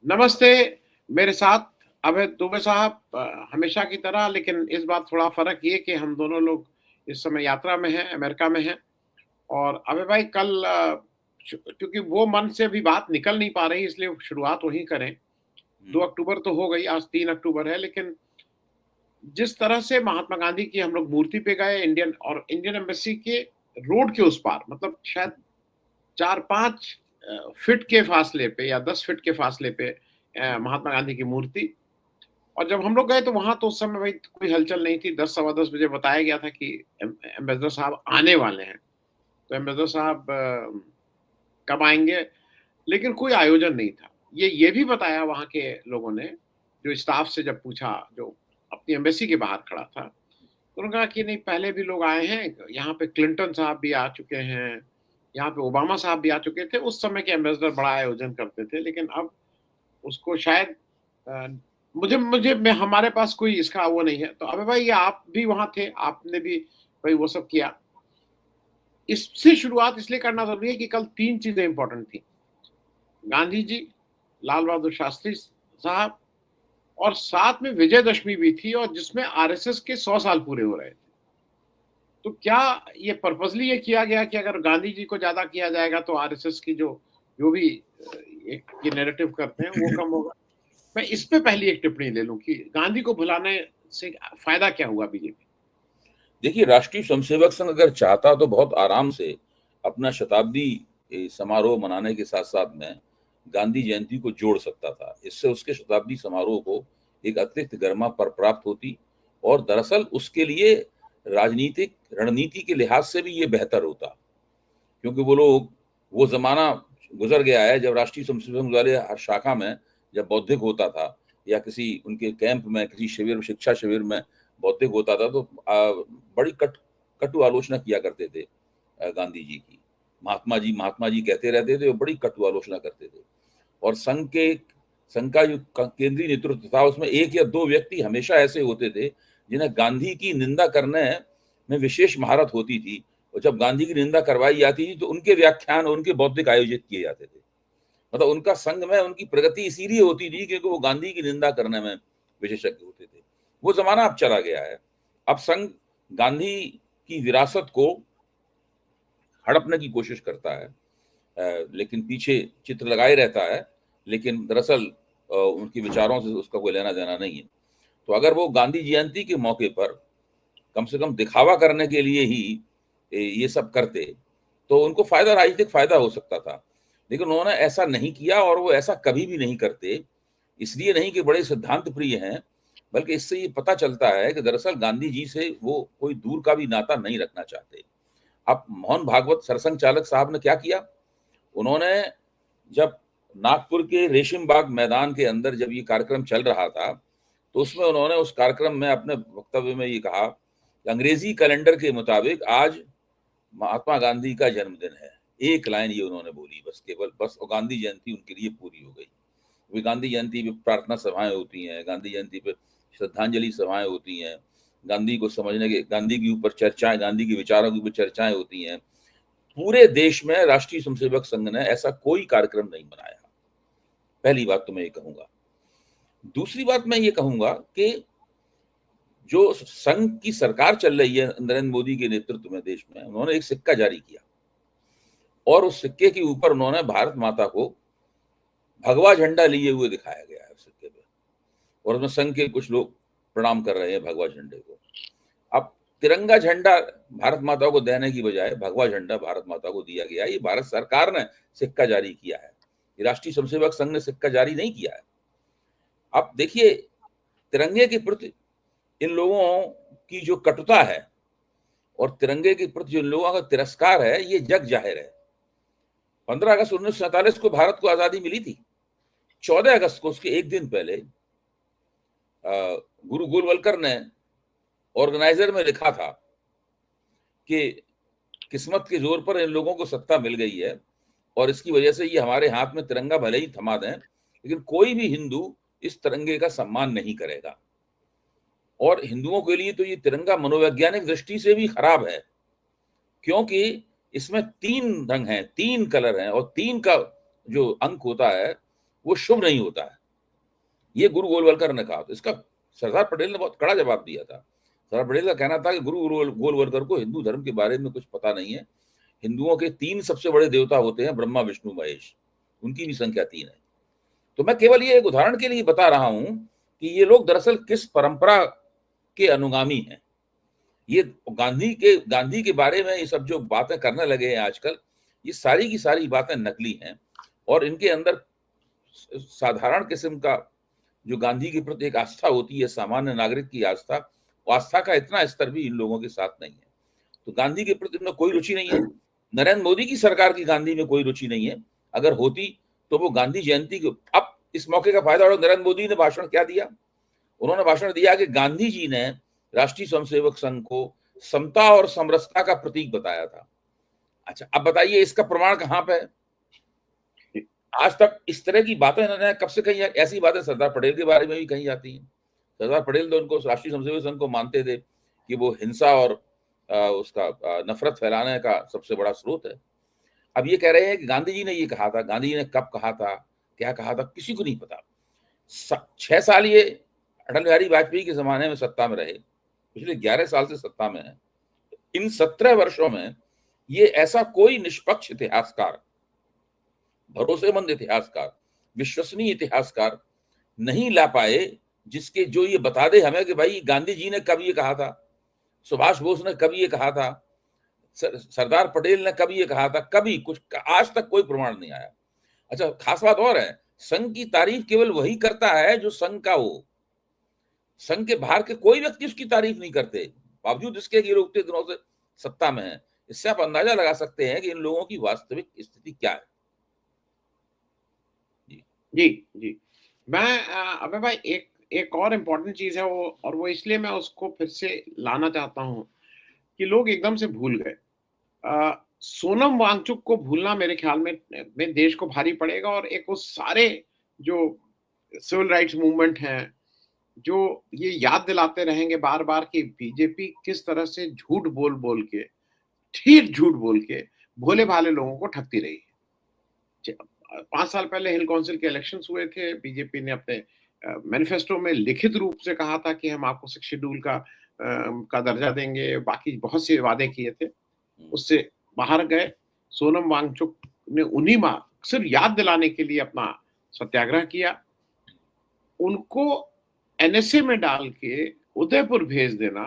नमस्ते। मेरे साथ अभय दुबे साहब हमेशा की तरह, लेकिन इस बार थोड़ा फ़र्क ये कि हम दोनों लोग इस समय यात्रा में हैं, अमेरिका में हैं। और अभय भाई कल क्योंकि वो मन से अभी बात निकल नहीं पा रही, इसलिए शुरुआत वहीं करें। 2 हुँ। अक्टूबर तो हो गई, आज 3 अक्टूबर है, लेकिन जिस तरह से महात्मा गांधी की हम लोग मूर्ति पे गए, इंडियन एम्बेसी के रोड के उस पार, मतलब शायद 4-5 फीट के फासले पे या 10 फीट के फासले पे महात्मा गांधी की मूर्ति। और जब हम लोग गए तो वहाँ तो उस समय भाई कोई हलचल नहीं थी। 10 सवा 10 बजे बताया गया था कि एम्बेसडर साहब आने वाले हैं। तो एम्बेसडर साहब कब आएँगे? लेकिन कोई आयोजन नहीं था। ये भी बताया वहाँ के लोगों ने, जो स्टाफ से जब पूछा, जो अपनी एम्बेसी के बाहर खड़ा था, तो उन्होंने कहा कि नहीं, पहले भी लोग आए हैं, यहाँ पे क्लिंटन साहब भी आ चुके हैं, यहाँ पे ओबामा साहब भी आ चुके थे। उस समय के एम्बेसडर बड़ा आयोजन करते थे, लेकिन अब उसको शायद अ, मुझे मुझे मैं हमारे पास कोई इसका वो नहीं है। तो अबे भाई, ये आप भी वहाँ थे, आपने भी भाई वो सब किया। इससे शुरुआत इसलिए करना ज़रूरी है कि कल 3 चीज़ें इम्पोर्टेंट थी। गांधी जी, लाल बहादुर शास्त्री साहब, और साथ में विजयदशमी भी थी, और जिसमें आरएसएस के 100 साल पूरे हो रहे थे। तो क्या ये पर्पसली ये किया गया कि अगर गांधी जी को ज़्यादा किया जाएगा तो आरएसएस की जो जो भी एक ये नैरेटिव करते हैं वो कम होगा? मैं इस पे पहली एक टिप्पणी ले लूँ कि गांधी को भुलाने से फ़ायदा क्या हुआ बीजेपी? देखिए, राष्ट्रीय स्वयंसेवक संघ अगर चाहता तो बहुत आराम से अपना शताब्दी समारोह मनाने के साथ-साथ में गांधी जयंती को जोड़ सकता था। इससे उसके शताब्दी समारोह को एक अतिरिक्त गरिमा प्राप्त होती और दरअसल उसके लिए राजनीतिक रणनीति के लिहाज से भी ये बेहतर होता। क्योंकि वो ज़माना गुज़र गया है जब राष्ट्रीय स्वयंसेवक संघ वाले हर शाखा में जब बौद्धिक होता था या किसी उनके कैंप में, किसी शिविर शिक्षा शिविर में बौद्धिक होता था तो बड़ी कटु आलोचना किया करते थे गांधी जी की। महात्मा जी कहते रहते थे और बड़ी कटु आलोचना करते थे। और संघ का जो केंद्रीय नेतृत्व था उसमें 1 या 2 व्यक्ति हमेशा ऐसे होते थे जिन्हें गांधी की निंदा करने में विशेष महारत होती थी और जब गांधी की निंदा करवाई जाती थी तो उनके व्याख्यान और उनके बौद्धिक आयोजित किए जाते थे। मतलब उनका संघ में उनकी प्रगति इसीलिए होती थी क्योंकि वो गांधी की निंदा करने में विशेषज्ञ होते थे। वो ज़माना अब चला गया है। अब संघ गांधी की विरासत को हड़पने की कोशिश करता है। लेकिन पीछे चित्र लगाए रहता है, लेकिन दरअसल उनके विचारों से उसका कोई लेना-देना नहीं है। तो अगर वो गांधी जयंती के मौके पर कम से कम दिखावा करने के लिए ही ये सब करते, तो उनको फ़ायदा राजनीतिक फ़ायदा हो सकता था। लेकिन उन्होंने ऐसा नहीं किया और वो ऐसा कभी भी नहीं करते। इसलिए नहीं कि बड़े सिद्धांत प्रिय हैं, बल्कि इससे ये पता चलता है कि दरअसल गांधी जी से वो कोई दूर का भी नाता नहीं रखना चाहते। अब मोहन भागवत सरसंघ चालक साहब ने क्या किया? उन्होंने जब नागपुर के रेशिम बाग मैदान के अंदर जब ये कार्यक्रम चल रहा था, तो उसमें उन्होंने उस कार्यक्रम में अपने वक्तव्य में ये कहा कि अंग्रेजी कैलेंडर के मुताबिक आज महात्मा गांधी का जन्मदिन है। एक लाइन ये उन्होंने बोली बस केवल बस और गांधी जयंती उनके लिए पूरी हो गई। वे गांधी जयंती पे प्रार्थना सभाएँ होती हैं, गांधी जयंती पे श्रद्धांजलि सभाएँ होती हैं, गांधी को समझने के गांधी के ऊपर चर्चाएँ, गांधी के विचारों के ऊपर चर्चाएँ होती हैं। पूरे देश में राष्ट्रीय स्वयंसेवक संघ ने ऐसा कोई कार्यक्रम नहीं बनाया। पहली बात तो मैं ये कहूँगा। दूसरी बात मैं ये कहूँगा कि जो संघ की सरकार चल रही है नरेंद्र मोदी के नेतृत्व में देश में, उन्होंने एक सिक्का जारी किया और उस सिक्के के ऊपर उन्होंने भारत माता को भगवा झंडा लिए हुए दिखाया गया है उस सिक्के पे और उसमें संघ के कुछ लोग प्रणाम कर रहे हैं भगवा झंडे को। अब तिरंगा झंडा भारत माता को देने की बजाय भगवा झंडा भारत माता को दिया गया। ये भारत सरकार ने सिक्का जारी किया है। ये राष्ट्रीय स्वयंसेवक संघ ने सिक्का जारी नहीं किया है। अब देखिए तिरंगे के प्रति इन लोगों की जो कटुता है और तिरंगे के प्रति जो इन लोगों का तिरस्कार है ये जग जाहिर है। 15 अगस्त 1947 को भारत को आजादी मिली थी। 14 अगस्त को उसके एक दिन पहले गुरु गोलवलकर ने ऑर्गेनाइजर में लिखा था कि किस्मत के जोर पर इन लोगों को सत्ता मिल गई है और इसकी वजह से ये हमारे हाथ में तिरंगा भले ही थमा दें, लेकिन कोई भी हिंदू इस तिरंगे का सम्मान नहीं करेगा। और हिंदुओं के लिए तो ये तिरंगा मनोवैज्ञानिक दृष्टि से भी खराब है, क्योंकि इसमें 3 रंग हैं, 3 कलर हैं और 3 का जो अंक होता है वो शुभ नहीं होता है। ये गुरु गोलवलकर ने कहा। तो इसका सरदार पटेल ने बहुत कड़ा जवाब दिया था। सरदार पटेल का कहना था कि गुरु गोलवलकर को हिंदू धर्म के बारे में कुछ पता नहीं है। हिंदुओं के 3 सबसे बड़े देवता होते हैं, ब्रह्मा विष्णु महेश, उनकी भी संख्या 3 है। तो मैं केवल ये एक उदाहरण के लिए बता रहा हूं कि ये लोग दरअसल किस परंपरा के अनुगामी हैं। ये गांधी के बारे में ये सब जो बातें करने लगे हैं आजकल, ये सारी की सारी बातें नकली हैं और इनके अंदर साधारण किस्म का जो गांधी के प्रति एक आस्था होती है, सामान्य नागरिक की आस्था, वो आस्था का इतना स्तर भी इन लोगों के साथ नहीं है। तो गांधी के प्रति इनमें कोई रुचि नहीं है। नरेंद्र मोदी की सरकार की गांधी में कोई रुचि नहीं है। अगर होती तो वो गांधी जयंती को, अब इस मौके का फायदा उठाकर नरेंद्र मोदी ने भाषण क्या दिया? उन्होंने भाषण दिया कि गांधी जी ने राष्ट्रीय स्वयंसेवक संघ को समता और समरसता का प्रतीक बताया था। अच्छा, अब बताइए इसका प्रमाण कहां पे है? आज तक इस तरह की बातें इन्होंने कब से कही? ऐसी बातें सरदार पटेल के बारे में भी कही जाती हैं। सरदार पटेल तो उनको राष्ट्रीय स्वयंसेवक संघ को मानते थे कि वो हिंसा और उसका नफरत फैलाने का सबसे बड़ा स्रोत है। अब ये कह रहे हैं कि गांधी जी ने ये कहा था। गांधी जी ने कब कहा था, क्या कहा था, किसी को नहीं पता। 6 साल ये अटल बिहारी वाजपेयी के जमाने में सत्ता में रहे, पिछले 11 साल से सत्ता में है। इन 17 वर्षों में ये ऐसा कोई निष्पक्ष इतिहासकार, भरोसेमंद इतिहासकार, विश्वसनीय इतिहासकार नहीं ला पाए जिसके जो ये बता दे हमें कि भाई गांधी जी ने कब ये कहा था, सुभाष बोस ने कब ये कहा था, सरदार पटेल ने कब ये कहा था। कभी कुछ, आज तक कोई प्रमाण नहीं आया। अच्छा, खास बात और है, संघ की तारीफ केवल वही करता है जो संघ का हो। संघ के बाहर के कोई व्यक्ति उसकी तारीफ नहीं करते, बावजूद इसके कि लोग इतने दिनों से सत्ता में है। इससे आप अंदाजा लगा सकते हैं कि इन लोगों की वास्तविक स्थिति क्या है। जी, जी। मैं अबे भाई एक और इम्पोर्टेंट चीज़ है वो, और वो इसलिए मैं उसको फिर से लाना चाहता हूँ कि लोग एकदम से भूल गए। सोनम वांगचुक को भूलना मेरे ख्याल में देश को भारी पड़ेगा, और एक वो सारे जो सिविल राइट्स मूवमेंट हैं, जो ये याद दिलाते रहेंगे बार-बार कि बीजेपी किस तरह से झूठ बोल-बोल के, ठीक झूठ बोल के भोले-भाले लोगों को ठगती रही है। 5 साल पहले हिल काउंसिल के इलेक्शंस हुए थे। बीजेपी ने अपने मैनिफेस्टो में लिखित रूप से कहा था कि हम आपको 6 शेड्यूल का दर्जा देंगे, बाकी बहुत से वादे किए थे। उससे बाहर गए। सोनम वांगचुक ने उन्हीं माह सिर्फ याद दिलाने के लिए अपना सत्याग्रह किया। उनको एनएसए में डाल के उदयपुर भेज देना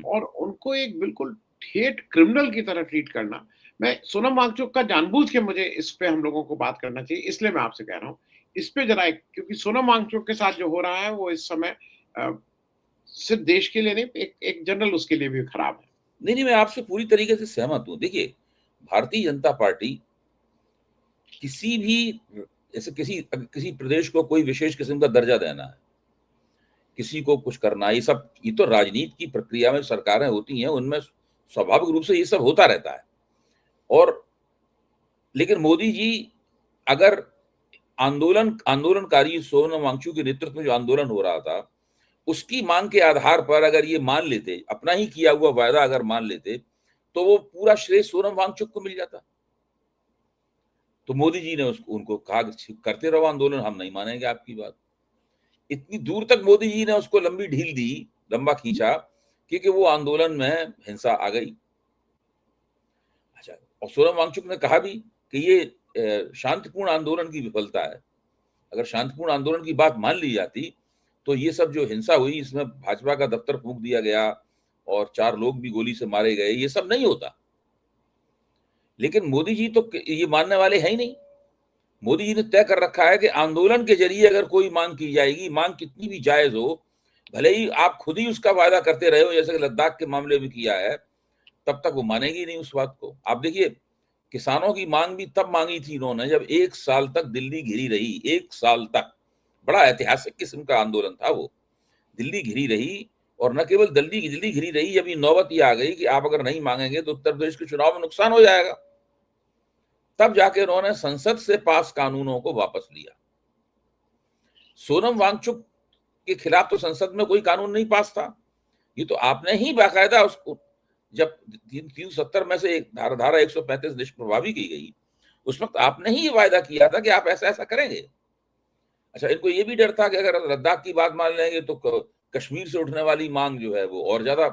और उनको एक बिल्कुल ठेठ क्रिमिनल की तरह ट्रीट करना। मैं सोनम वांगचुक का जानबूझ के, मुझे इस पे हम लोगों को बात करना चाहिए, इसलिए मैं आपसे कह रहा हूँ इस पे जरा क्योंकि सोनम वांगचुक के साथ जो हो रहा है वो इस समय सिर्फ देश के लिए नहीं, एक जनरल उसके लिए भी खराब है। नहीं, मैं आपसे पूरी तरीके से सहमत हूं। देखिए, भारतीय जनता पार्टी किसी भी ऐसे किसी प्रदेश को कोई विशेष किस्म का दर्जा देना है, किसी को कुछ करना, ये तो राजनीति की प्रक्रिया में सरकारें होती हैं, उनमें स्वाभाविक रूप से ये सब होता रहता है। और लेकिन मोदी जी, अगर आंदोलनकारी सोनम वांगचुक के नेतृत्व में जो आंदोलन हो रहा था, उसकी मांग के आधार पर अगर ये मान लेते, अपना ही किया हुआ वायदा अगर मान लेते, तो वो पूरा श्रेय सोनम वांगचुक को मिल जाता। तो मोदी जी ने उनको कहा कि करते रहो आंदोलन, हम नहीं मानेंगे आपकी बात। इतनी दूर तक मोदी जी ने उसको लंबी ढील दी, लंबा खींचा, क्योंकि वो आंदोलन में हिंसा आ गई। अच्छा, और सोनम वांगचुक ने कहा भी कि ये शांतिपूर्ण आंदोलन की विफलता है। अगर शांतिपूर्ण आंदोलन की बात मान ली जाती तो ये सब जो हिंसा हुई, इसमें भाजपा का दफ्तर फूंक दिया गया और 4 लोग भी गोली से मारे गए, ये सब नहीं होता। लेकिन मोदी जी तो ये मानने वाले हैं ही नहीं। मोदी जी ने तय कर रखा है कि आंदोलन के जरिए अगर कोई मांग की जाएगी, मांग कितनी भी जायज हो, भले ही आप खुद ही उसका वायदा करते रहे हो, जैसे कि लद्दाख के मामले में किया है, तब तक वो मानेगी नहीं उस बात को। आप देखिए, किसानों की मांग भी तब मांगी थी इन्होंने जब 1 साल तक दिल्ली घिरी रही। 1 साल तक बड़ा ऐतिहासिक किस्म का आंदोलन था वो। दिल्ली घिरी रही, और न केवल दिल्ली घिरी रही, जब ये नौबत ये आ गई कि आप अगर नहीं मांगेंगे तो उत्तर प्रदेश के चुनाव में नुकसान हो जाएगा, तब जाके उन्होंने संसद से पास कानूनों को वापस लिया। सोनम वांगचुक के खिलाफ तो संसद में कोई कानून नहीं पास था। ये तो आपने ही बाकायदा उसको, जब 370 में से एक धारा 135 निष्प्रभावी की गई, उस वक्त आपने ही वायदा किया था कि आप ऐसा ऐसा करेंगे। अच्छा, इनको ये भी डर था कि अगर लद्दाख की बात मान लेंगे तो कश्मीर से उठने वाली मांग जो है वो और ज्यादा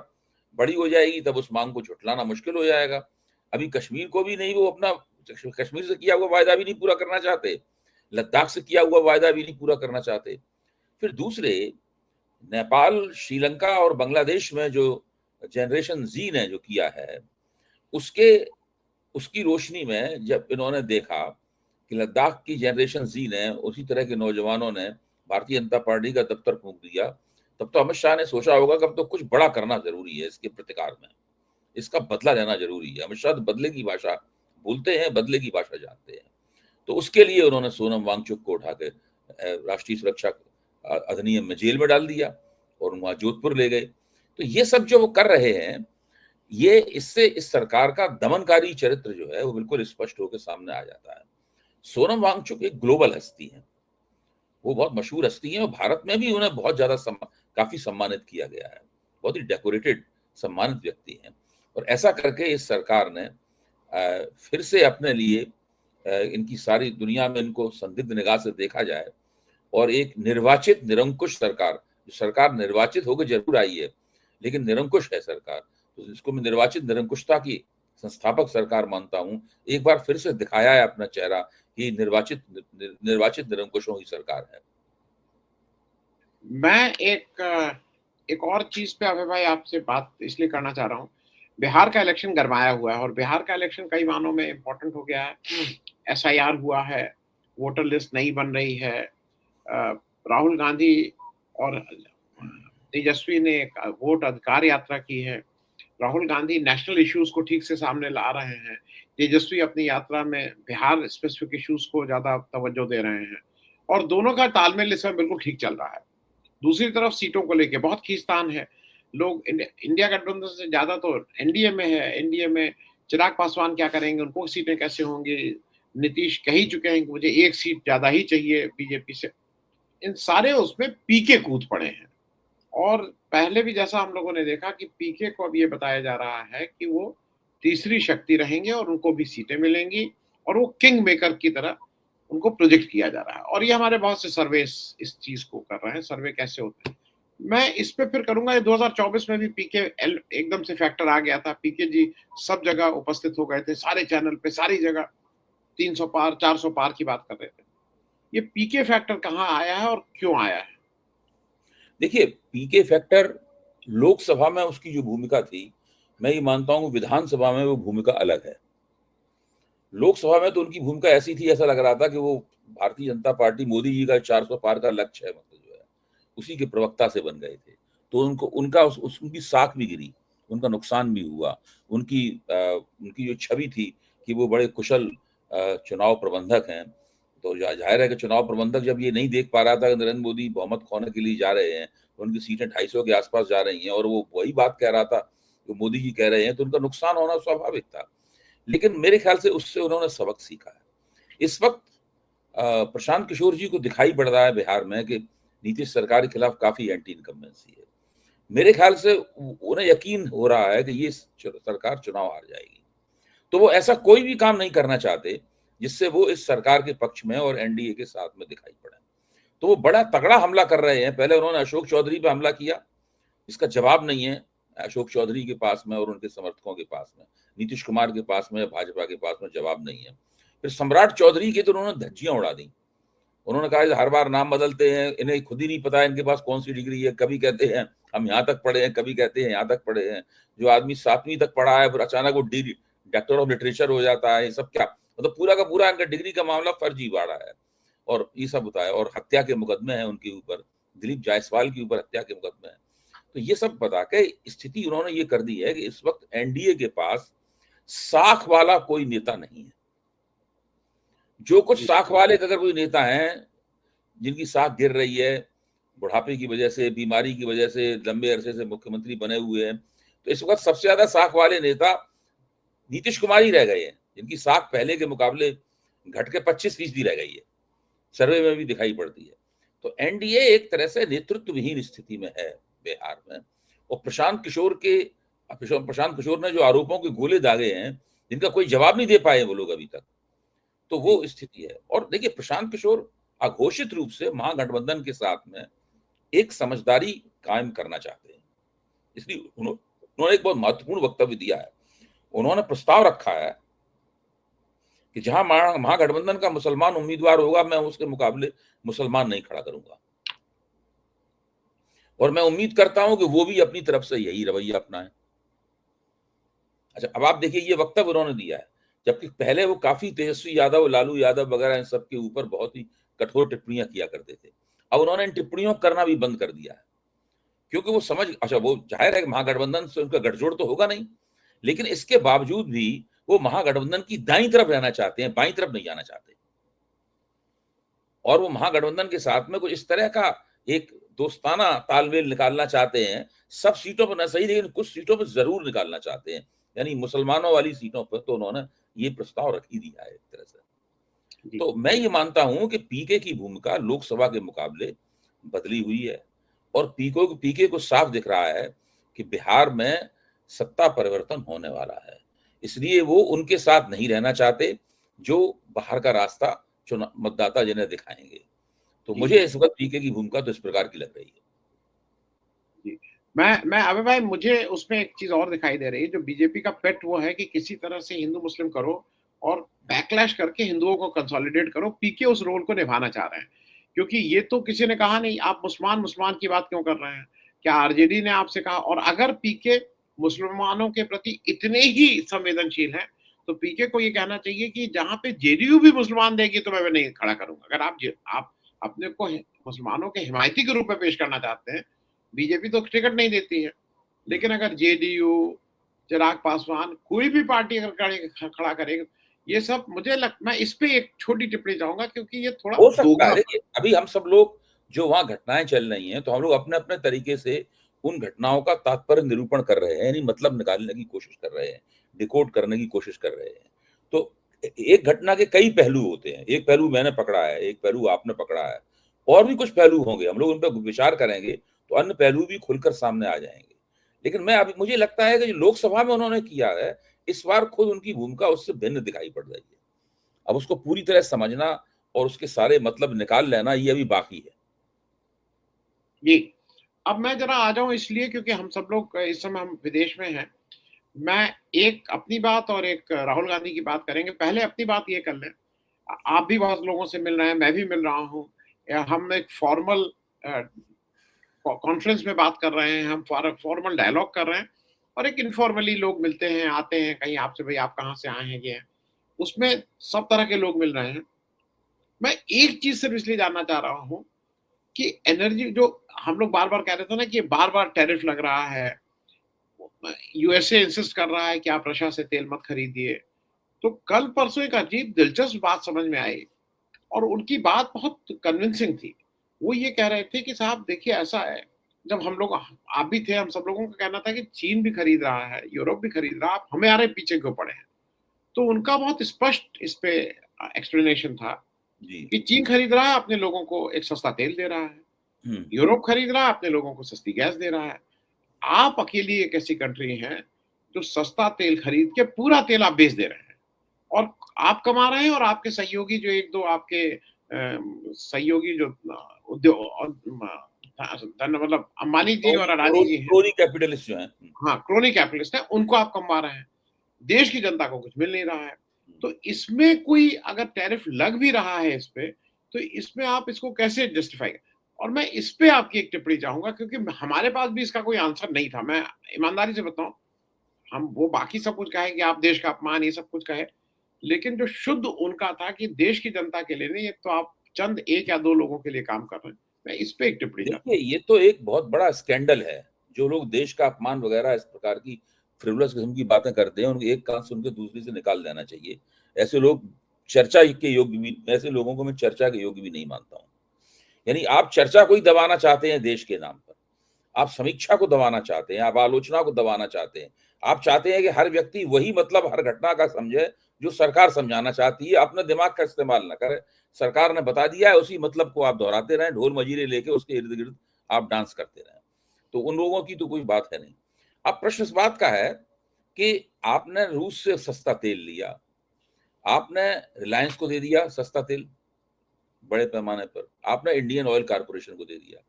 बड़ी हो जाएगी, तब उस मांग को झुठलाना मुश्किल हो जाएगा। अभी कश्मीर को भी नहीं, वो अपना कश्मीर से किया हुआ वायदा भी नहीं पूरा करना चाहते, लद्दाख से किया हुआ वायदा भी नहीं पूरा करना चाहते। फिर दूसरे, नेपाल, श्रीलंका और बांग्लादेश में जो जनरेशन जी ने जो किया है, उसके उसकी रोशनी में जब इन्होंने देखा कि लद्दाख की जनरेशन जी ने, उसी तरह के नौजवानों ने भारतीय जनता पार्टी का दफ्तर फूंक दिया, तब तो अमित शाह ने सोचा होगा कि अब तो कुछ बड़ा करना जरूरी है इसके प्रतिकार में, इसका बदला लेना जरूरी है। अमित शाह तो बदले की भाषा बोलते हैं, बदले की भाषा जानते हैं। तो उसके लिए उन्होंने सोनम वांगचुक को उठा के राष्ट्रीय सुरक्षा अधिनियम में जेल में डाल दिया और वहां जोधपुर ले गए। तो ये सब जो वो कर रहे हैं, ये इससे इस सरकार का दमनकारी चरित्र जो है वो बिल्कुल स्पष्ट होकर सामने आ जाता है। सोनम वांगचुक एक ग्लोबल हस्ती है, वो बहुत मशहूर हस्ती है और भारत में भी उन्हें बहुत ज्यादा काफी सम्मानित किया गया है, बहुत ही डेकोरेटेड सम्मानित व्यक्ति हैं। और ऐसा करके इस सरकार ने फिर से अपने लिए इनकी सारी दुनिया में इनको संदिग्ध निगाह से देखा जाए और एक निर्वाचित निरंकुश सरकार, जो सरकार निर्वाचित होकर जरूर आई है लेकिन निरंकुश है सरकार, तो इसको मैं निर्वाचित निरंकुशता की संस्थापक सरकार मानता हूं। एक बार फिर से दिखाया है अपना चेहरा कि निर्वाचित निरंकुशों की सरकार है। मैं एक और चीज पे अभय भाई आपसे बात इसलिए करना चाह रहा हूँ। बिहार का इलेक्शन गरमाया हुआ है और बिहार का इलेक्शन कई मानों में इम्पोर्टेंट हो गया है। एसआईआर हुआ है, वोटर लिस्ट नहीं बन रही है। राहुल गांधी और तेजस्वी ने एक वोट अधिकार यात्रा की है। राहुल गांधी नेशनल इश्यूज को ठीक से सामने ला रहे हैं। तेजस्वी अपनी यात्रा में बिहार स्पेसिफिक इश्यूज को ज्यादा तवज्जो दे रहे हैं और दोनों का तालमेल इस समय बिल्कुल ठीक चल रहा है। दूसरी तरफ सीटों को लेके बहुत खींचतान है। लोग इंडिया गठबंधन से ज्यादा तो एनडीए में है। एनडीए में चिराग पासवान क्या करेंगे, उनको सीटें कैसे होंगी। नीतीश कह ही चुके हैं कि मुझे एक सीट ज्यादा ही चाहिए बीजेपी से। इन सारे उसमें पीके कूद पड़े हैं और पहले भी जैसा हम लोगों ने देखा कि पीके को अब ये बताया जा रहा है कि वो तीसरी शक्ति रहेंगे और उनको भी सीटें मिलेंगी और वो किंग मेकर की तरह उनको प्रोजेक्ट किया जा रहा है। और ये हमारे बहुत से सर्वे इस चीज को कर रहे हैं। सर्वे कैसे होते हैं मैं इस पे फिर करूंगा। ये 2024 में भी पीके एकदम से फैक्टर आ गया था। पीके जी सब जगह उपस्थित हो गए थे, सारे चैनल पे, सारी जगह 300 पार 400 पार की बात कर रहे थे। ये पीके फैक्टर कहाँ आया है और क्यों आया है? देखिए, पीके फैक्टर लोकसभा में उसकी जो भूमिका थी, मैं ये मानता हूं विधानसभा में वो भूमिका अलग है। लोकसभा में तो उनकी भूमिका ऐसी थी, ऐसा लग रहा था कि वो भारतीय जनता पार्टी मोदी जी का 400 पार का लक्ष्य है, मतलब जो है उसी के प्रवक्ता से बन गए थे। तो उनको उनकी साख भी गिरी, उनका नुकसान भी हुआ। उनकी जो छवि थी कि वो बड़े कुशल चुनाव प्रबंधक हैं, तो जाहिर है कि चुनाव प्रबंधक जब ये नहीं देख पा रहा था कि नरेंद्र मोदी बहुमत खोने के लिए जा रहे हैं, उनकी सीटें 250 के आसपास जा रही हैं और वो वही बात कह रहा था जो मोदी जी कह रहे हैं, तो उनका नुकसान होना स्वाभाविक था। लेकिन मेरे ख्याल से उससे उन्होंने सबक सीखा है। इस वक्त प्रशांत किशोर जी को दिखाई पड़ रहा है बिहार में कि नीतीश सरकार के खिलाफ काफी एंटी इनकम्बेंसी है। मेरे ख्याल से उन्हें यकीन हो रहा है कि ये सरकार चुनाव हार जाएगी, तो वो ऐसा कोई भी काम नहीं करना चाहते जिससे वो इस सरकार के पक्ष में और एनडीए के साथ में दिखाई पड़े। तो वो बड़ा तगड़ा हमला कर रहे हैं। पहले उन्होंने अशोक चौधरी पे हमला किया, इसका जवाब नहीं है अशोक चौधरी के पास में और उनके समर्थकों के पास में, नीतीश कुमार के पास में, भाजपा के पास में जवाब नहीं है। फिर सम्राट चौधरी की तो उन्होंने धज्जियां उड़ा दी। उन्होंने कहा हर बार नाम बदलते हैं, इन्हें खुद ही नहीं पता है इनके पास कौन सी डिग्री है। कभी कहते हैं हम यहाँ तक पढ़े हैं, कभी कहते हैं यहाँ तक पढ़े हैं। जो आदमी 7वीं तक पढ़ा है फिर अचानक वो डॉक्टर ऑफ लिटरेचर हो जाता है, ये सब क्या मतलब? पूरा का पूरा इनका डिग्री का मामला फर्जी बाड़ा है और ये सब होता है। और हत्या के मुकदमे हैं उनके ऊपर, दिलीप जायसवाल के ऊपर हत्या के मुकदमे हैं। तो ये सब बता के स्थिति उन्होंने ये कर दी है कि इस वक्त एनडीए के पास साख वाला कोई नेता नहीं है। जो कुछ साख वाले अगर कोई नेता हैं जिनकी साख गिर रही है, बुढ़ापे की वजह से, बीमारी की वजह से, लंबे अरसे से मुख्यमंत्री बने हुए हैं, तो इस वक्त सबसे ज्यादा साख वाले नेता नीतीश कुमार ही रह गए हैं, जिनकी साख पहले के मुकाबले घट के 25% रह गई है, सर्वे में भी दिखाई पड़ती है। तो एनडीए एक तरह से नेतृत्वहीन स्थिति में है बिहार में। और प्रशांत किशोर ने जो आरोपों के गोले दागे हैं, जिनका कोई जवाब नहीं दे पाए वो लोग अभी तक, तो वो स्थिति है। और देखिए, प्रशांत किशोर अघोषित रूप से महागठबंधन के साथ में एक समझदारी कायम करना चाहते हैं। इसलिए उन्होंने एक बहुत महत्वपूर्ण वक्तव्य दिया है। उन्होंने प्रस्ताव रखा है कि जहां महागठबंधन का मुसलमान उम्मीदवार होगा, मैं उसके मुकाबले मुसलमान नहीं खड़ा करूंगा, और मैं उम्मीद करता हूं कि वो भी अपनी तरफ से यही रवैया अपनाएं। अच्छा, अब आप देखिए, ये वक्तव्य उन्होंने दिया है, जबकि पहले वो काफी तेजस्वी यादव, लालू यादव वगैरह इन सब के ऊपर बहुत ही कठोर टिप्पणियां किया करते थे। अब उन्होंने इन टिप्पणियों करना भी बंद कर दिया है, क्योंकि वो समझ, अच्छा वो जाहिर है कि महागठबंधन से उनका गठजोड़ तो होगा नहीं, लेकिन इसके बावजूद भी वो महागठबंधन की दाईं तरफ रहना चाहते हैं, बाईं तरफ नहीं जाना चाहते। और वो महागठबंधन के साथ में कुछ इस तरह का एक दोस्ताना तालमेल निकालना चाहते हैं। सब सीटों पर ना सही, लेकिन कुछ सीटों पर जरूर निकालना चाहते हैं, यानी मुसलमानों वाली सीटों पर तो उन्होंने ये प्रस्ताव रख ही दिया है एक तरह से। तो मैं ये मानता हूं कि पीके की भूमिका लोकसभा के मुकाबले बदली हुई है, और पीके को साफ दिख रहा है कि बिहार में सत्ता परिवर्तन होने वाला है। इसलिए वो उनके साथ नहीं रहना चाहते जो बाहर का रास्ता चुनाव मतदाता जिन्हें दिखाएंगे। तो मुझे इस वक्त पीके की भूमिका तो इस प्रकार की लग रही है। जी। मैं अबे भाई, मुझे उसमें एक चीज और दिखाई दे रही है, जो बीजेपी का पेट वो है कि किसी तरह से हिंदू मुस्लिम करो और बैकलैश करके हिंदुओं को कंसोलिडेट करो। पीके उस रोल को निभाना चाह रहे हैं, क्योंकि ये तो किसी ने कहा नहीं, आप मुसलमान मुसलमान की बात क्यों कर रहे हैं? क्या आरजेडी ने आपसे कहा? और अगर पीके मुसलमानों के प्रति इतने ही संवेदनशील हैं, तो पीके को ये कहना चाहिए कि जहां पे जेडीयू भी मुसलमान देगी तो मैं नहीं खड़ा करूंगा। अगर आप अपने को मुसलमानों के हिमायती के रूप में पेश करना चाहते हैं, बीजेपी तो टिकट नहीं देती है, लेकिन अगर जेडीयू, चिराग पासवान, कोई भी पार्टी अगर खड़ा करेगा, ये सब मैं इस पे एक छोटी टिप्पणी चाहूंगा, क्योंकि ये थोड़ा हो सकता है। दोगला। देखिए, अभी हम सब लोग जो वहां घटनाएं चल रही हैं, तो हम लोग अपने अपने तरीके से उन घटनाओं का तात्पर्य निरूपण कर रहे हैं, यानी मतलब निकालने की कोशिश कर रहे हैं, डिकोड करने की कोशिश कर रहे हैं। तो एक घटना के कई पहलू होते हैं, एक पहलू मैंने पकड़ा है, एक पहलू आपने पकड़ा है, और भी कुछ पहलू होंगे, हम लोग उन पर विचार करेंगे तो अन्य पहलू भी खुलकर सामने आ जाएंगे। लेकिन मुझे लगता है कि जो लोकसभा में उन्होंने किया है, इस बार खुद उनकी भूमिका उससे भिन्न दिखाई पड़ रही है। अब उसको पूरी तरह समझना और उसके सारे मतलब निकाल लेना, ये अभी बाकी है। जी। अब मैं जरा आ जाऊं इसलिए क्योंकि हम सब लोग इस समय हम विदेश में हैं। मैं एक अपनी बात और एक राहुल गांधी की बात करेंगे। पहले अपनी बात ये कर लें, आप भी बहुत लोगों से मिल रहे हैं, मैं भी मिल रहा हूँ, हम एक फॉर्मल कॉन्फ्रेंस में बात कर रहे हैं, हम फॉर्मल डायलॉग कर रहे हैं, और एक इनफॉर्मली लोग मिलते हैं, आते हैं कहीं, आपसे भाई आप कहाँ से आए हैं, ये हैं, उसमें सब तरह के लोग मिल रहे हैं। मैं एक चीज सिर्फ इसलिए जानना चाह रहा हूँ कि एनर्जी जो हम लोग बार बार कह रहे थे ना कि बार बार टैरिफ लग रहा है, यूएसए इंसिस्ट कर रहा है कि आप रशिया से तेल मत खरीदिए, तो कल परसों एक अजीब दिलचस्प बात समझ में आई, और उनकी बात बहुत कन्विंसिंग थी। वो ये कह रहे थे कि साहब देखिए, ऐसा है, जब हम लोग, आप भी थे, हम सब लोगों का कहना था कि चीन भी खरीद रहा है, यूरोप भी खरीद रहा है, आप हमारे पीछे क्यों पड़े हैं? तो उनका बहुत स्पष्ट इस पे एक्सप्लेनेशन था जी। कि चीन खरीद रहा है, अपने लोगों को एक सस्ता तेल दे रहा है, यूरोप खरीद रहा है, अपने लोगों को सस्ती गैस दे रहा है। आप अकेली एक ऐसी कंट्री हैं जो सस्ता तेल खरीद के पूरा तेल आप बेच दे रहे हैं, और आप कमा रहे हैं, और आपके सहयोगी जो एक दो आपके सहयोगी जो उद्योग मतलब अंबानी जी और अडानी जी हैं, क्रोनी कैपिटलिस्ट जो हैं। हाँ, क्रोनी कैपिटलिस्ट हैं, उनको आप कमा रहे हैं। देश की जनता को कुछ मिल नहीं रहा है। तो इसमें कोई अगर टैरिफ लग भी रहा है इस पे, तो इसमें आप इसको कैसे जस्टिफाई? और मैं इस पे आपकी एक टिप्पणी चाहूंगा, क्योंकि हमारे पास भी इसका कोई आंसर नहीं था। मैं ईमानदारी से बताऊं, हम वो बाकी सब कुछ कहे कि आप देश का अपमान, ये सब कुछ कहे, लेकिन जो शुद्ध उनका था कि देश की जनता के लिए नहीं, ये तो आप चंद एक या दो लोगों के लिए काम कर रहे हैं। मैं इस पे एक टिप्पणी करता देखिए, ये तो एक बहुत बड़ा स्कैंडल है। जो लोग देश का अपमान वगैरह इस प्रकार की फ्रिवलस किस्म की बातें करते हैं, उनको एक कान सुन के दूसरी से निकाल देना चाहिए। ऐसे लोग चर्चा के योग्य भी, ऐसे लोगों को मैं चर्चा के योग्य भी नहीं मानता हूँ। यानी आप चर्चा को ही दबाना चाहते हैं देश के नाम पर, आप समीक्षा को दबाना चाहते हैं, आप आलोचना को दबाना चाहते हैं, आप चाहते हैं कि हर व्यक्ति वही मतलब हर घटना का समझे जो सरकार समझाना चाहती है, अपने दिमाग का इस्तेमाल ना करे। सरकार ने बता दिया है, उसी मतलब को आप दोहराते रहें, ढोल मजीरे लेके उसके इर्द गिर्द आप डांस करते रहें। तो उन लोगों की तो कोई बात है नहीं। अब प्रश्न इस बात का है कि आपने रूस से सस्ता तेल लिया, आपने रिलायंस को दे दिया सस्ता तेल, बड़े पैमाने पर, आपने इंडियन ऑयल कॉर्पोरेशन को दे दिया।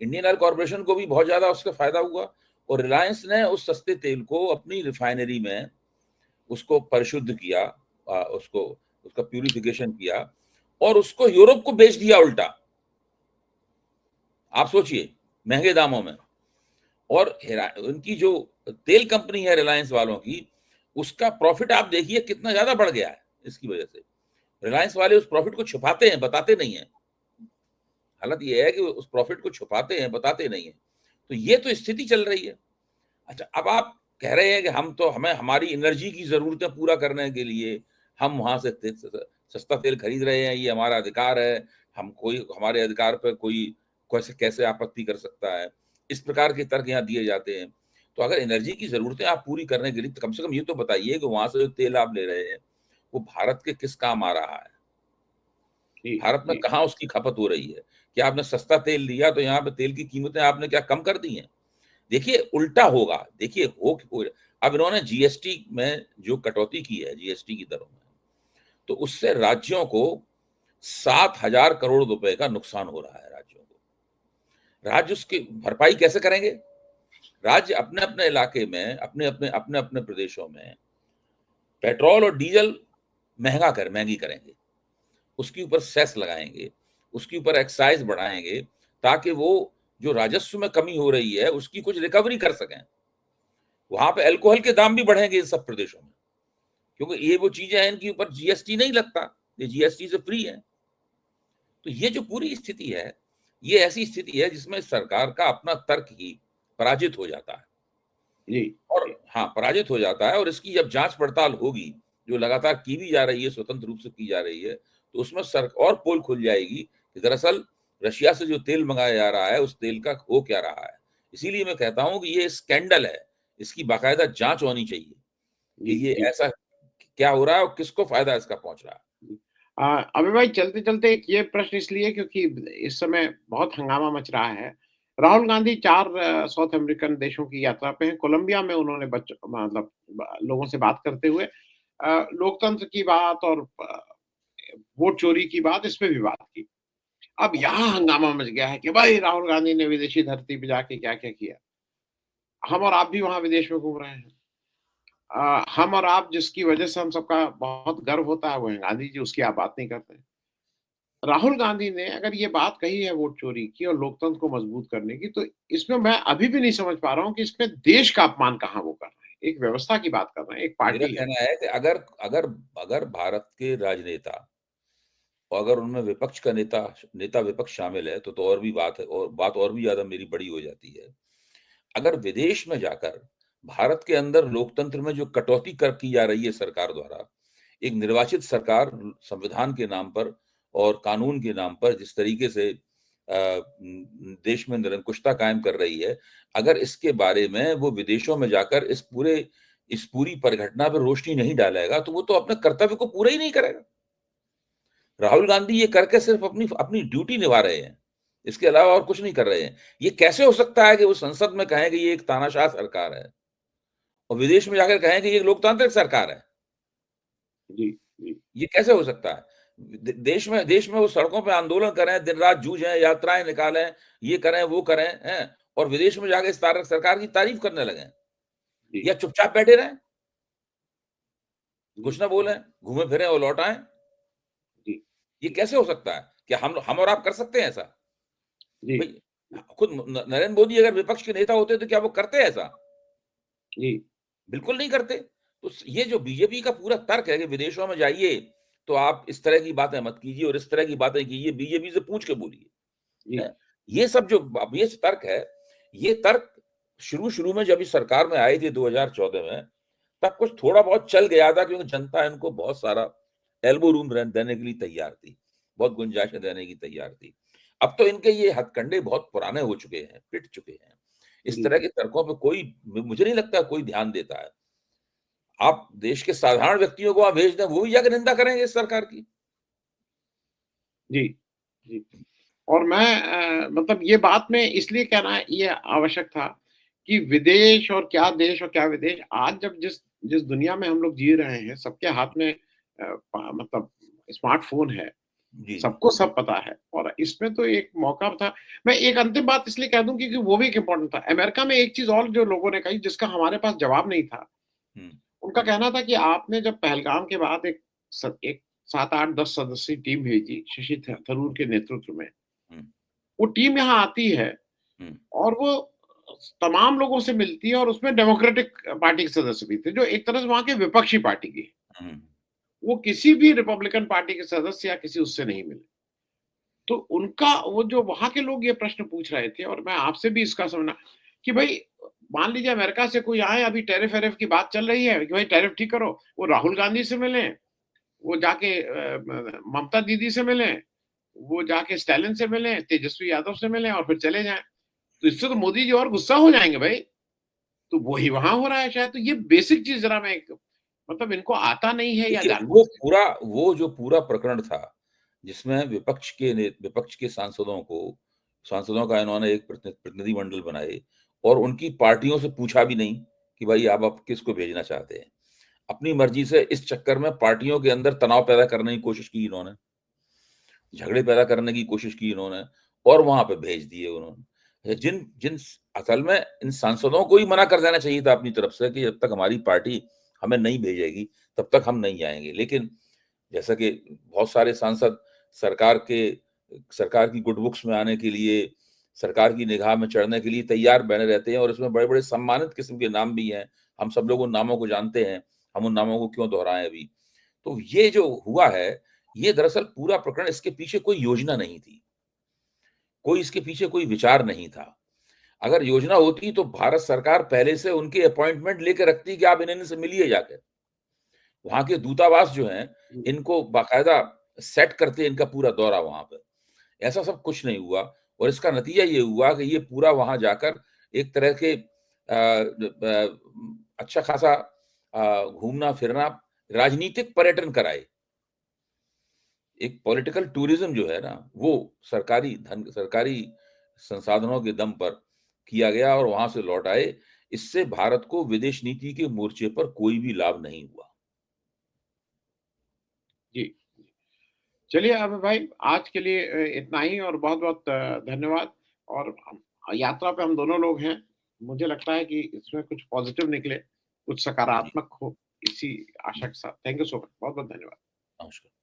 इंडियन ऑयल कॉर्पोरेशन को भी बहुत ज्यादा उसका फायदा हुआ, और रिलायंस ने उस सस्ते तेल को अपनी रिफाइनरी में उसको परिशुद्ध किया, उसको उसका प्यूरिफिकेशन किया और उसको यूरोप को बेच दिया उल्टा। आप सोचिए, महंगे दामों में। और उनकी जो तेल कंपनी है रिलायंस वालों की, उसका प्रॉफिट आप देखिए कितना ज्यादा बढ़ गया है इसकी वजह से। रिलायंस वाले उस प्रॉफिट को छुपाते हैं, बताते नहीं है। हालत ये है कि उस प्रॉफिट को छुपाते हैं, बताते नहीं है। तो ये तो स्थिति चल रही है। अच्छा, अब आप कह रहे हैं कि हमें हमारी एनर्जी की जरूरतें पूरा करने के लिए हम वहां से सस्ता तेल खरीद रहे हैं, ये हमारा अधिकार है, हम कोई हमारे अधिकार पर कोई कैसे कैसे आपत्ति कर सकता है, इस प्रकार के तर्क यहाँ दिए जाते हैं। तो अगर एनर्जी की जरूरतें आप पूरी करने के लिए, तो कम से कम ये तो बताइए कि वहां से जो तेल आप ले रहे हैं वो भारत के किस काम आ रहा है, जी भारत में जी कहाँ उसकी खपत हो रही है। क्या आपने सस्ता तेल लिया तो यहाँ पे तेल की कीमतें आपने क्या कम कर दी हैं? देखिए उल्टा होगा, देखिए अब इन्होंने जीएसटी में जो कटौती की है, जीएसटी की दरों में, तो उससे राज्यों को 7,000 करोड़ रुपए का नुकसान हो रहा है। राज्यों को, राज्य उसकी भरपाई कैसे करेंगे? राज्य अपने अपने इलाके में, अपने अपने प्रदेशों में पेट्रोल और डीजल महंगी करेंगे, उसके ऊपर सेस लगाएंगे, उसके ऊपर एक्साइज बढ़ाएंगे, ताकि वो जो राजस्व में कमी हो रही है उसकी कुछ रिकवरी कर सकें। वहां पे अल्कोहल के दाम भी बढ़ेंगे इन सब प्रदेशों में, क्योंकि ये वो चीजें हैं इनके ऊपर जीएसटी नहीं लगता, ये जीएसटी से फ्री है। तो ये जो पूरी स्थिति है, ये ऐसी स्थिति है जिसमें सरकार का अपना तर्क ही पराजित हो जाता है। जी और जी हाँ, पराजित हो जाता है। और इसकी जब जांच पड़ताल होगी, जो लगातार की भी जा रही है, स्वतंत्र रूप से की जा रही है, तो उसमें और पोल खुल जाएगी कि दरअसल रशिया से जो तेल मंगाया जा रहा है उस तेल का हो क्या रहा है। इसीलिए मैं कहता हूं कि ये स्कैंडल है, इसकी बाकायदा जांच होनी चाहिए कि जी ये जी ऐसा क्या हो रहा है और किसको फायदा इसका पहुंच रहा है। जी। अभी भाई चलते चलते एक ये प्रश्न इसलिए क्योंकि इस समय बहुत हंगामा मच रहा है। राहुल गांधी 4 साउथ अमेरिकन देशों की यात्रा पे हैं। कोलंबिया में उन्होंने मतलब लोगों से बात करते हुए लोकतंत्र की बात और वोट चोरी की बात, इस पे भी बात की। अब यहाँ हंगामा मच गया है कि भाई राहुल गांधी ने विदेशी धरती पे जाके क्या-क्या किया। हम और आप भी वहाँ विदेश में घूम रहे हैं। हम और आप जिसकी वजह से हम सबका बहुत गर्व होता है वो हैं गांधी जी, उसकी आप बात नहीं करते। राहुल गांधी ने अगर ये बात कही है वोट चोरी की और लोकतंत्र को मजबूत करने की, तो इसमें मैं अभी भी नहीं समझ पा रहा हूँ कि इसमें देश का अपमान कहाँ वो कर रहे हैं। एक व्यवस्था की बात कर रहे हैं, एक मेरा पार्टी है। कहना है कि अगर अगर अगर भारत के राजनेता, और अगर उनमें विपक्ष का नेता विपक्ष शामिल है, तो और भी बात है, और बात और भी ज्यादा मेरी बड़ी हो जाती है। अगर विदेश में जाकर भारत के अंदर लोकतंत्र में जो कटौती कर की जा रही है सरकार द्वारा, एक निर्वाचित सरकार संविधान के नाम पर और कानून के नाम पर जिस तरीके से देश में निरंकुशता कायम कर रही है, अगर इसके बारे में वो विदेशों में जाकर इस पूरी परिघटना पर रोशनी नहीं डालेगा, तो वो तो अपने कर्तव्य को पूरा ही नहीं करेगा। राहुल गांधी ये करके सिर्फ अपनी अपनी ड्यूटी निभा रहे हैं, इसके अलावा और कुछ नहीं कर रहे हैं। ये कैसे हो सकता है कि वो संसद में कहें कि ये एक तानाशाह सरकार है, और विदेश में जाकर कहें कि ये लोकतांत्रिक सरकार है? जी, जी, ये कैसे हो सकता है? देश में वो सड़कों पे आंदोलन करें, दिन रात जूझें, यात्राएं निकालें, ये करें वो करें, हैं, और विदेश में जाकर इस सरकार की तारीफ करने लगे, जी, या चुपचाप बैठे रहें, जी, कुछ ना बोलें, घूमे फिरें और लौट आएं? जी, ये कैसे हो सकता है? क्या हम और आप कर सकते हैं ऐसा? जी, भाई, खुद नरेंद्र मोदी अगर विपक्ष के नेता होते तो क्या वो करते ऐसा? जी, बिल्कुल नहीं करते। तो ये जो बीजेपी का पूरा तर्क है कि विदेशों में जाइए तो आप इस तरह की बातें मत कीजिए और इस तरह की बातें कीजिए, बीजेपी से पूछ के बोलिए, जी, हैं? ये सब जो अब ये तर्क है, ये तर्क शुरू-शुरू में जब इस सरकार में आई थी 2014 में, तब कुछ थोड़ा बहुत चल गया था, क्योंकि जनता इनको बहुत सारा एल्बो रूम देने के लिए तैयार थी, बहुत गुंजाइशें देने की तैयार थी। अब तो इनके ये हथकंडे बहुत पुराने हो चुके हैं, पिट चुके हैं। इस जी, तरह के तर्कों पे मुझे नहीं लगता कोई ध्यान देता है। आप देश के साधारण व्यक्तियों को आप भेज दें, वो भी जाकर निंदा करेंगे इस सरकार की। जी, जी। और मैं मतलब ये बात में इसलिए कहना ये आवश्यक था कि विदेश और क्या देश और क्या विदेश, आज जब जिस जिस दुनिया में हम लोग जी रहे हैं, सबके हाथ में मतलब स्मार्टफ़ोन है। जी, जी। सबको सब पता है और इसमें तो एक मौका था। मैं एक अंतिम बात इसलिए कह दूँ क्योंकि वो भी एक इम्पोर्टेंट था। अमेरिका में एक चीज़ और जो लोगों ने कही जिसका हमारे पास जवाब नहीं था। हुँ, उनका कहना था कि आपने जब पहलगाम के बाद एक 7, 8, 10 सदस्यीय टीम भेजी शशि थरूर के नेतृत्व में। हुँ, वो टीम यहाँ आती है हुँ, और वो तमाम लोगों से मिलती है और उसमें डेमोक्रेटिक पार्टी के सदस्य भी थे, जो एक तरह से वहाँ के विपक्षी पार्टी की है। हुँ, वो किसी भी रिपब्लिकन पार्टी के सदस्य या किसी उससे नहीं मिले। तो उनका वो जो वहाँ के लोग ये प्रश्न पूछ रहे थे और मैं आपसे भी इसका समझना कि भई मान लीजिए अमेरिका से कोई आए अभी टैरिफ-वैरिफ की बात चल रही है कि भाई टैरिफ ठीक करो। वो राहुल गांधी से मिलें, वो जाके ममता दीदी से मिलें, वो जाके स्टालिन से मिलें, तेजस्वी यादव से मिलें और फिर चले जाएँ। तो इससे तो मोदी जी और गुस्सा हो जाएँगे भई। तो वही वहाँ हो रहा है शायद। तो ये बेसिक चीज़ ज़रा मैं एक मतलब इनको आता नहीं है या देखिए, जानबूझ के। वो जो पूरा प्रकरण था, जिसमें विपक्ष के सांसदों का इन्होंने एक प्रतिनिधिमंडल बनाए और उनकी पार्टियों से पूछा भी नहीं कि भाई अब आप किसको भेजना चाहते हैं। अपनी मर्ज़ी से इस चक्कर में पार्टियों के अंदर तनाव पैदा करने की कोशिश की इन्होंने, झगड़े पैदा करने की कोशिश की इन्होंने और वहाँ पे भेज दिए उन्होंने। जिन जिन असल में इन सांसदों को ही मना कर देना चाहिए था अपनी तरफ से कि जब तक हमारी पार्टी हमें नहीं भेजेगी, तब तक हम नहीं जाएँगे। लेकिन जैसा कि बहुत सारे सांसद सरकार के सरकार की गुड बुक्स में आने के लिए, सरकार की निगाह में चढ़ने के लिए तैयार बने रहते हैं और इसमें बड़े-बड़े सम्मानित किस्म के नाम भी हैं। हम सब लोग उन नामों को जानते हैं, हम उन नामों को क्यों दोहराएँ अभी। तो ये जो हुआ है, ये दरअसल पूरा प्रकरण इसके पीछे कोई योजना नहीं थी। कोई इसके पीछे कोई विचार नहीं था। अगर योजना होती तो भारत सरकार पहले से उनकी अपॉइंटमेंट लेके रखती कि आप इन्हीं से मिलिए जाके। वहाँ के दूतावास जो हैं, हुँ, इनको बाकायदा सेट करते इनका पूरा दौरा वहाँ पे। ऐसा सब कुछ नहीं हुआ और इसका नतीजा ये हुआ कि ये पूरा वहाँ जाकर एक तरह के अच्छा खासा घूमना-फिरना, राजनीतिक पर्यटन कराए। एक पॉलिटिकल टूरिज़्म जो है ना, वो सरकारी संसाधनों के दम पर किया गया और वहाँ से लौट आए। इससे भारत को विदेश नीति के मोर्चे पर कोई भी लाभ नहीं हुआ। जी। चलिए अब भाई आज के लिए इतना ही और बहुत-बहुत धन्यवाद और यात्रा पे हम दोनों लोग हैं। मुझे लगता है कि इसमें कुछ पॉज़िटिव निकले, कुछ जी, सकारात्मक हो, इसी आशा के साथ। Thank you so much. बहुत-बहुत धन्यवाद। नमस्कार।